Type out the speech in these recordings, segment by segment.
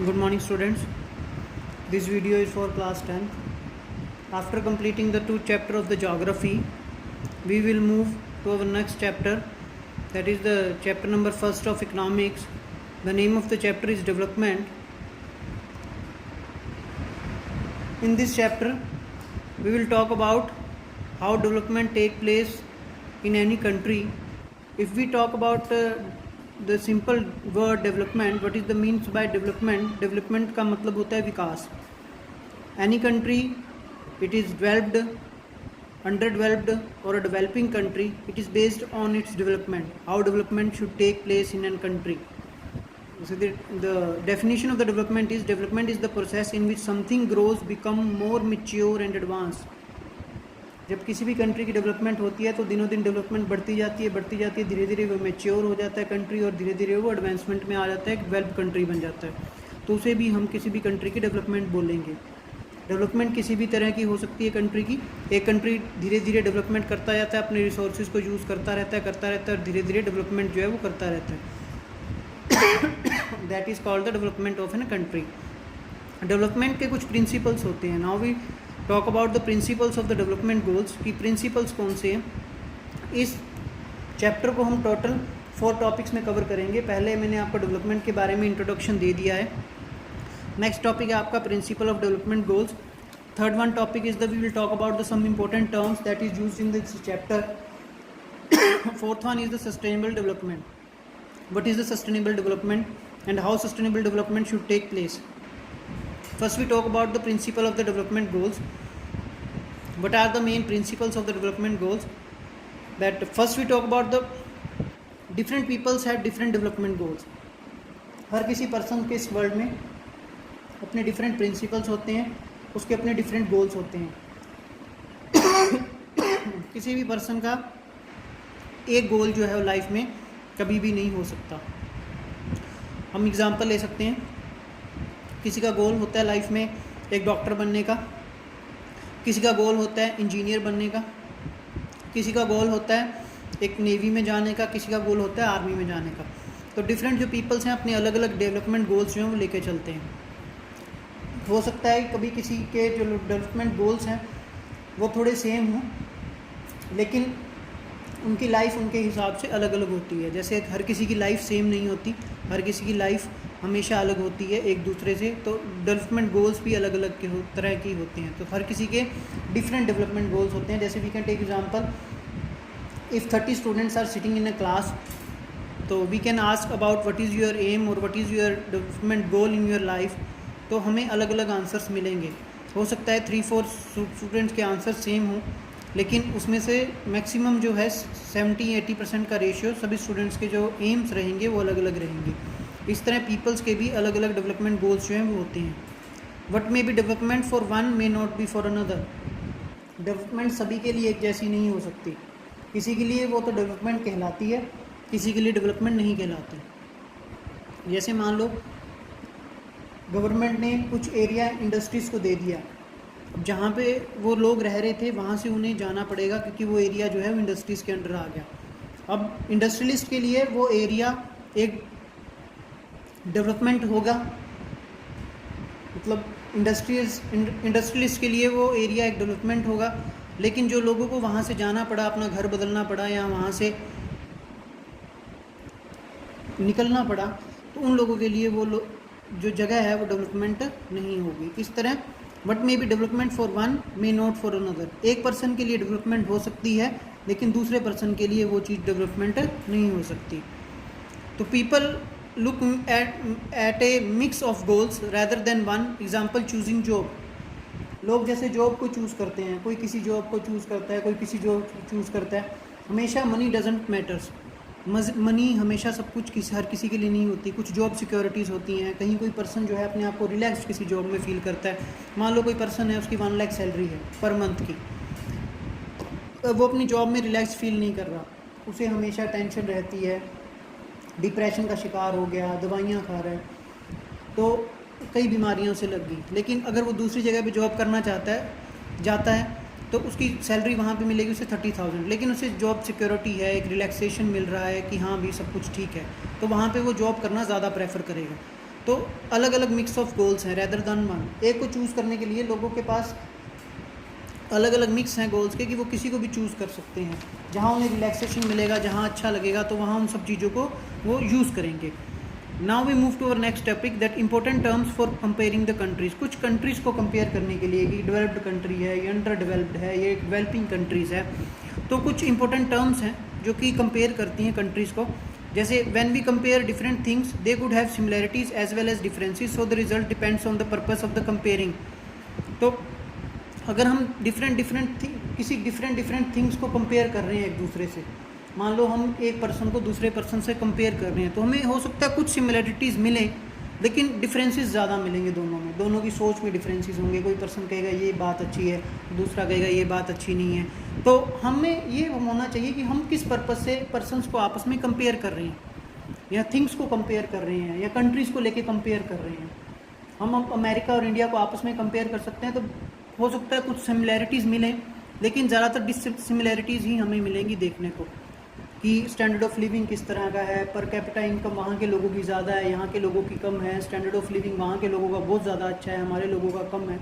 Good morning students. This video is for class 10. After completing the two chapters of the geography, we will move to our next chapter, that is the chapter number first of economics. The name of the chapter is development. In this chapter we will talk about how development take place in any country. If we talk about the simple word development, what is the means by development? Development का मतलब होता है विकास. Any country, it is developed, underdeveloped or a developing country, it is based on its development, how development should take place in a country. So the definition of the development is the process in which something grows, become more mature and advanced. जब किसी भी country की development होती है तो दिनों दिन development बढ़ती जाती है, धीरे धीरे वो मैच्योर हो जाता है कंट्री और धीरे धीरे वो एडवांसमेंट में आ जाता है, एक डेवलप कंट्री बन जाता है. तो उसे भी हम किसी भी कंट्री की डेवलपमेंट बोलेंगे. डेवलपमेंट किसी भी तरह की हो सकती है कंट्री की. एक कंट्री धीरे धीरे डेवलपमेंट करता जाता है, अपने रिसोर्सेज को यूज़ करता रहता है और धीरे धीरे डेवलपमेंट जो है वो करता रहता है. That is called the development of an country. Development के कुछ प्रिंसिपल्स होते हैं. Now we talk about the principles of the development goals. की प्रिंसिपल्स कौन से हैं. इस चैप्टर को हम टोटल 4 टॉपिक्स में कवर करेंगे. पहले मैंने आपको डेवलपमेंट के बारे में इंट्रोडक्शन दे दिया है. नेक्स्ट टॉपिक है आपका principle of development goals. Third one topic is the we will talk about the some important terms that is used in this chapter. Fourth one is the sustainable development. What is the sustainable development and how sustainable development should take place. First we talk about the principle of the development goals. What are the main principles of the development goals? That first we talk about the different peoples have different development goals. हर किसी person के इस world में अपने different principles होते हैं, उसके अपने different goals होते हैं. किसी भी पर्सन का एक गोल जो है वो लाइफ में कभी भी नहीं हो सकता. हम एग्जांपल ले सकते हैं. किसी का गोल होता है लाइफ में एक डॉक्टर बनने का, किसी का गोल होता है इंजीनियर बनने का, किसी का गोल होता है एक नेवी में जाने का, किसी का गोल होता है आर्मी में जाने का. तो डिफरेंट जो पीपल्स हैं अपने अलग अलग डेवलपमेंट गोल्स जो हैं वो लेके चलते हैं. हो सकता है कभी किसी के जो डेवलपमेंट गोल्स हैं वो थोड़े सेम हों, लेकिन उनकी लाइफ उनके हिसाब से अलग अलग होती है. जैसे हर किसी की लाइफ सेम नहीं होती, हर किसी की लाइफ हमेशा अलग होती है एक दूसरे से. तो डेवलपमेंट गोल्स भी अलग अलग के तरह की होते हैं. तो हर किसी के डिफरेंट डेवलपमेंट गोल्स होते हैं. जैसे we can take example, if 30 students are sitting in a class, तो we can ask about what is your aim और what is your development goal in your life. तो हमें अलग अलग आंसर्स मिलेंगे. हो सकता है 3-4 स्टूडेंट्स के आंसर सेम हों, लेकिन उसमें से मैक्सिमम जो है 70-80% का रेशियो सभी स्टूडेंट्स के जो एम्स रहेंगे वो अलग अलग रहेंगे. इस तरह पीपल्स के भी अलग अलग डेवलपमेंट गोल्स जो हैं वो होते हैं. What may be development for one may not be for another. Development सभी के लिए एक जैसी नहीं हो सकती. किसी के लिए वो तो डेवलपमेंट कहलाती है, किसी के लिए डेवलपमेंट नहीं कहलाती. जैसे मान लो गवर्नमेंट ने कुछ एरिया इंडस्ट्रीज़ को दे दिया. अब जहाँ पे वो लोग रह रहे थे वहाँ से उन्हें जाना पड़ेगा क्योंकि वो एरिया जो है वो इंडस्ट्रीज़ के अंडर आ गया. अब इंडस्ट्रियलिस्ट के लिए वो एरिया एक डेवलपमेंट होगा, मतलब इंडस्ट्रियलिस्ट के लिए वो एरिया एक डेवलपमेंट होगा. लेकिन जो लोगों को वहाँ से जाना पड़ा, अपना घर बदलना पड़ा या वहाँ से निकलना पड़ा, तो उन लोगों के लिए वो जो जगह है वो डेवलपमेंट नहीं होगी. इस तरह what may be development for one may not for another. एक पर्सन के लिए डेवलपमेंट हो सकती है लेकिन दूसरे पर्सन के लिए वो चीज़ डेवलपमेंट नहीं हो सकती. तो people look at a mix of goals rather than one. Example, choosing job. लोग जैसे जॉब को चूज़ करते हैं, कोई किसी जॉब को चूज़ करता है, कोई किसी जॉब चूज़ करता है. हमेशा मनी डजेंट मैटर्स. मनी हमेशा सब कुछ हर किसी के लिए नहीं होती. कुछ जॉब सिक्योरिटीज़ होती हैं. कहीं कोई पर्सन जो है अपने आप को रिलैक्स किसी जॉब में फ़ील करता है. मान लो कोई पर्सन है, उसकी 1 लाख सैलरी है पर मंथ की, वो अपनी जॉब में रिलैक्स फील नहीं कर रहा, उसे हमेशा टेंशन रहती है, डिप्रेशन का शिकार हो गया, दवाइयाँ खा रहा है, तो कई बीमारियों से लग गई. लेकिन अगर वो दूसरी जगह पे जॉब करना जाता है तो उसकी सैलरी वहाँ पे मिलेगी उसे 30,000, लेकिन उसे जॉब सिक्योरिटी है, एक रिलैक्सेशन मिल रहा है कि हाँ भी सब कुछ ठीक है, तो वहाँ पे वो जॉब करना ज़्यादा प्रेफर करेगा. तो अलग अलग मिक्स ऑफ गोल्स हैं रेदर देन वन। एक को चूज़ करने के लिए लोगों के पास अलग अलग मिक्स हैं गोल्स के कि वो किसी को भी चूज़ कर सकते हैं। जहाँ उन्हें रिलैक्सेशन मिलेगा, जहाँ अच्छा लगेगा, तो वहाँ उन सब चीज़ों को वो यूज़ करेंगे। Now we move to our next topic that important terms for comparing the countries. कुछ कंट्रीज़ को कंपेयर करने के लिए कि डेवलप्ड कंट्री है, ये अंडर डेवलप्ड है, ये डेवलपिंग कंट्रीज़ है, तो कुछ इंपॉर्टेंट टर्म्स हैं जो कि कंपेयर करती हैं कंट्रीज़ को। जैसे when we compare different things they could have similarities as well as differences, so the result depends on the purpose of the comparing. तो अगर हम किसी डिफरेंट थिंग्स को कंपेयर कर रहे हैं एक दूसरे से, मान लो हम एक पर्सन को दूसरे पर्सन से कंपेयर कर रहे हैं, तो हमें हो सकता है कुछ सिमिलैरिटीज़ मिलें लेकिन डिफरेंसेस ज़्यादा मिलेंगे दोनों में, दोनों की सोच में डिफरेंसेस होंगे। कोई पर्सन कहेगा ये बात अच्छी है, दूसरा कहेगा ये बात अच्छी नहीं है। तो हमें ये होना चाहिए कि हम किस पर्पस से पर्सनस को आपस में कंपेयर कर रहे हैं, या थिंग्स को कंपेयर कर रहे हैं, या कंट्रीज़ को लेके कंपेयर कर रहे हैं। हम अमेरिका और इंडिया को आपस में कंपेयर कर सकते हैं, तो हो सकता है कुछ सिमिलैरिटीज़ मिलें लेकिन ज़्यादातर डिसिमिलैरिटीज़ ही हमें मिलेंगी देखने को, कि स्टैंडर्ड ऑफ लिविंग किस तरह का है, पर कैपिटा इनकम वहाँ के लोगों की ज़्यादा है, यहाँ के लोगों की कम है, स्टैंडर्ड ऑफ लिविंग वहाँ के लोगों का बहुत ज़्यादा अच्छा है, हमारे लोगों का कम है,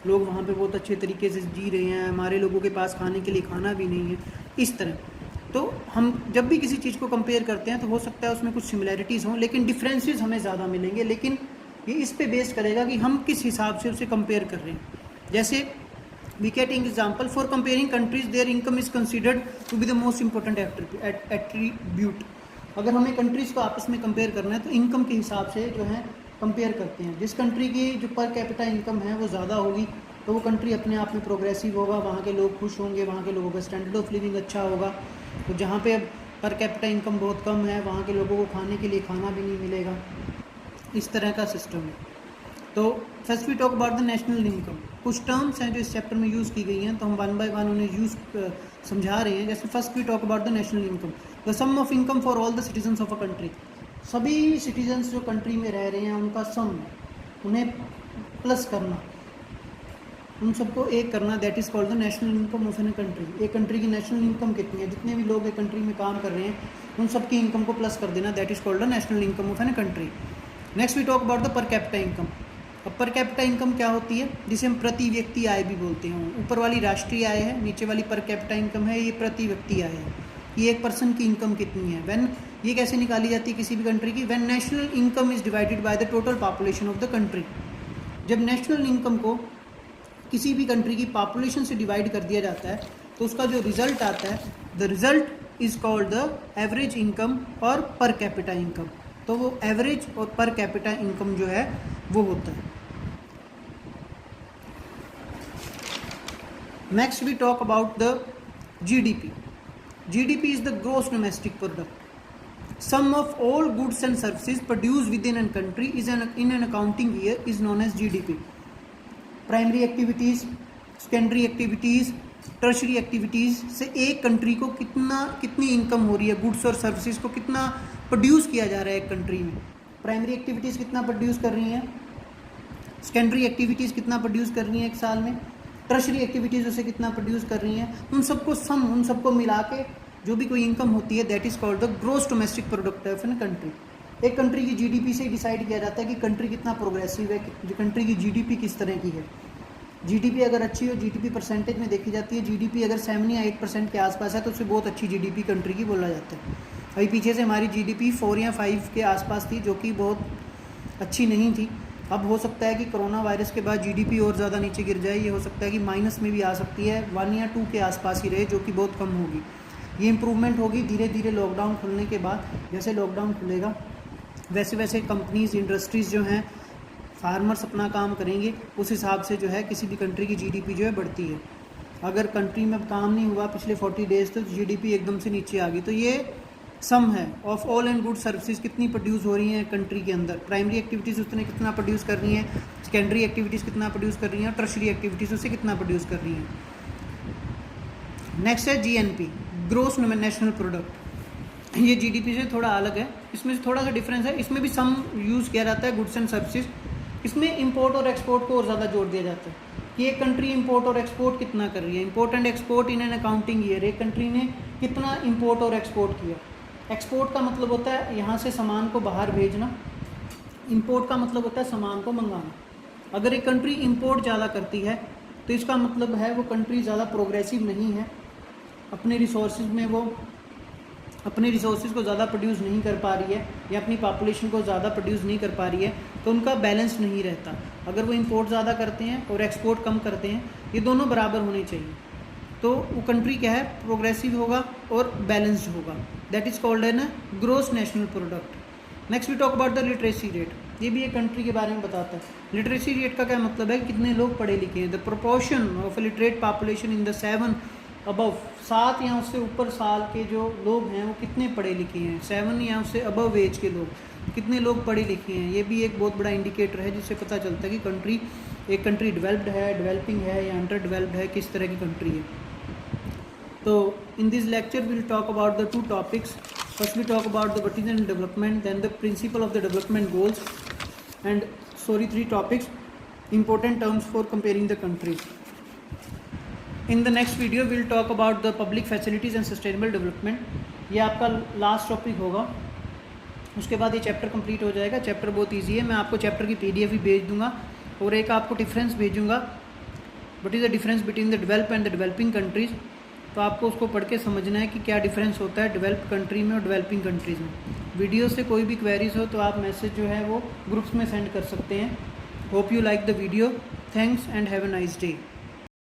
लोग वहाँ पे बहुत अच्छे तरीके से जी रहे हैं, हमारे लोगों के पास खाने के लिए खाना भी नहीं है, इस तरह। तो हम जब भी किसी चीज़ को कंपेयर करते हैं तो हो सकता है उसमें कुछ सिमिलैरिटीज़ हों लेकिन डिफरेंसेस हमें ज़्यादा मिलेंगे, लेकिन ये इस पे बेस करेगा कि हम किस हिसाब से उसे कंपेयर कर रहे हैं। जैसे we getting example for comparing countries their income is considered to be the most important attribute। अगर हमें कंट्रीज़ को आपस में कंपेयर करना है तो इनकम के हिसाब से जो है कंपेयर करते हैं। जिस कंट्री की जो पर कैपिटा इनकम है वो ज़्यादा होगी तो वो कंट्री अपने आप में प्रोग्रेसिव होगा, वहाँ के लोग खुश होंगे, वहाँ के लोगों का स्टैंडर्ड ऑफ लिविंग अच्छा होगा। तो जहाँ पे पर कैपिटा इनकम बहुत कम है वहाँ के लोगों को खाने के लिए खाना भी नहीं मिलेगा, इस तरह का सिस्टम है। तो first we talk about the national income. कुछ टर्म्स हैं जो इस चैप्टर में यूज़ की गई हैं, तो हम वन बाय वन उन्हें समझा रहे हैं। जैसे first we talk about the national income, the sum of income for all the citizens of a country. सभी सिटीजन्स जो कंट्री में रह रहे हैं उनका सम, उन्हें प्लस करना, उन सबको एक करना, that is called the national income of an country. एक कंट्री की नेशनल इनकम कितनी है, जितने भी लोग एक कंट्री में काम कर रहे हैं उन सबकी इनकम को प्लस कर देना, that is called the national income of an country. Next we talk about the per capita income. अब पर कैपिटा इनकम क्या होती है, जिसे हम प्रति व्यक्ति आय भी बोलते हैं। ऊपर वाली राष्ट्रीय आय है, नीचे वाली पर कैपिटा इनकम है, ये प्रति व्यक्ति आय है, ये एक पर्सन की इनकम कितनी है। व्हेन ये कैसे निकाली जाती है किसी भी कंट्री की, when national income is divided by the total population of the country. जब नेशनल इनकम को किसी भी कंट्री की पॉपुलेशन से डिवाइड कर दिया जाता है तो उसका जो रिजल्ट आता है, the result is called the average income और पर कैपिटा इनकम। तो वो एवरेज और पर कैपिटा इनकम जो है वो होता है। Next we talk about the GDP. GDP is the gross domestic product. Sum of all goods and services produce within an country is in an accounting year is known as GDP. Primary activities, secondary activities, tertiary activities से एक country को कितनी income हो रही है, goods और services को कितना प्रोड्यूस किया जा रहा है एक कंट्री में। प्राइमरी एक्टिविटीज़ कितना प्रोड्यूस कर रही हैं, सेकेंडरी एक्टिविटीज़ कितना प्रोड्यूस कर रही हैं एक साल में, टर्शरी एक्टिविटीज़ उसे कितना प्रोड्यूस कर रही हैं, उन सबको मिला के जो भी कोई इनकम होती है that is called the gross domestic product of an country. एक कंट्री की जीडीपी से डिसाइड किया जाता है कि कंट्री कितना प्रोग्रेसिव है, कंट्री की जीडीपी किस तरह की है। जीडीपी अगर अच्छी हो, जीडीपी परसेंटेज में देखी जाती है, जीडीपी अगर 7 या 8% के आसपास है तो उसे बहुत अच्छी जीडीपी कंट्री की बोला जाता है। अभी पीछे से हमारी जीडीपी 4 या 5 के आसपास थी जो कि बहुत अच्छी नहीं थी। अब हो सकता है कि कोरोना वायरस के बाद जीडीपी और ज़्यादा नीचे गिर जाए, ये हो सकता है कि माइनस में भी आ सकती है, 1 या 2 के आसपास ही रहे जो कि बहुत कम होगी। ये इम्प्रूवमेंट होगी धीरे धीरे लॉकडाउन खुलने के बाद। जैसे लॉकडाउन खुलेगा वैसे वैसे कंपनीज़, इंडस्ट्रीज़ जो हैं, फार्मर्स अपना काम करेंगे, उस हिसाब से जो है किसी भी कंट्री की जीडीपी जो है बढ़ती है। अगर कंट्री में काम नहीं हुआ पिछले 40 डेज़ तो जीडीपी एकदम से नीचे आ गई। तो ये सम है of all and good services कितनी प्रोड्यूस हो रही हैं कंट्री के अंदर। प्राइमरी एक्टिविटीज़ उसने कितना प्रोड्यूस कर रही हैं, सेकेंडरी एक्टिविटीज़ कितना प्रोड्यूस कर रही हैं, टर्शरी एक्टिविटीज़ उससे कितना प्रोड्यूस कर रही हैं। नेक्स्ट है जीएनपी, ग्रॉस नेशनल प्रोडक्ट। ये जीडीपी से थोड़ा अलग है, इसमें से थोड़ा सा डिफरेंस है। इसमें भी सम यूज़ किया जाता है, गुड्स एंड सर्विसेज। इसमें इंपोर्ट और एक्सपोर्ट को और ज़्यादा जोर दिया जाता है कि एक कंट्री इंपोर्ट और एक्सपोर्ट कितना कर रही है। Import and export in an accounting year, एक कंट्री ने कितना इंपोर्ट और एक्सपोर्ट किया। एक्सपोर्ट का मतलब होता है यहाँ से सामान को बाहर भेजना, इंपोर्ट का मतलब होता है सामान को मंगाना। अगर एक कंट्री इंपोर्ट ज़्यादा करती है तो इसका मतलब है वो कंट्री ज़्यादा प्रोग्रेसिव नहीं है, अपने रिसोर्सेज में वो अपने रिसोर्सेज को ज़्यादा प्रोड्यूस नहीं कर पा रही है या अपनी पॉपुलेशन को ज़्यादा प्रोड्यूस नहीं कर पा रही है, तो उनका बैलेंस नहीं रहता। अगर वो इंपोर्ट ज़्यादा करते हैं और एक्सपोर्ट कम करते हैं, ये दोनों बराबर होने चाहिए, तो वो कंट्री क्या है, प्रोग्रेसिव होगा और बैलेंस्ड होगा। That is called an gross national product. Next we talk about the literacy rate. ये भी एक कंट्री के बारे में बताता है। लिटरेसी रेट का क्या मतलब है, कितने लोग पढ़े लिखे हैं। The proportion of A literate population in the 7 above, 7 या उससे ऊपर साल के जो लोग हैं वो कितने पढ़े लिखे हैं। 7 या उससे अबव एज के लोग कितने लोग पढ़े लिखे हैं। ये भी एक बहुत बड़ा इंडिकेटर है जिससे पता चलता है कि एक कंट्री डेवलप्ड है, डेवलपिंग है या अंडर डेवलप्ड है, किस तरह की कंट्री है। तो in this lecture will talk about the 2 topics. First we talk about the what is an development, then the principle of the development goals and 3 topics important terms for comparing the countries. In the next video we'll talk about the public facilities and sustainable development. ये आपका last topic होगा, उसके बाद ये chapter complete हो जाएगा। Chapter बहुत easy है, मैं आपको चैप्टर की PDF भी भेज दूंगा और एक आपको डिफरेंस भेजूंगा, what is the difference between the develop and the developing countries. तो आपको उसको पढ़ के समझना है कि क्या डिफरेंस होता है डेवलप कंट्री में और डेवलपिंग कंट्रीज़ में। वीडियो से कोई भी क्वेरीज हो तो आप मैसेज जो है वो ग्रुप्स में सेंड कर सकते हैं। Hope you like the video. Thanks and have a nice day.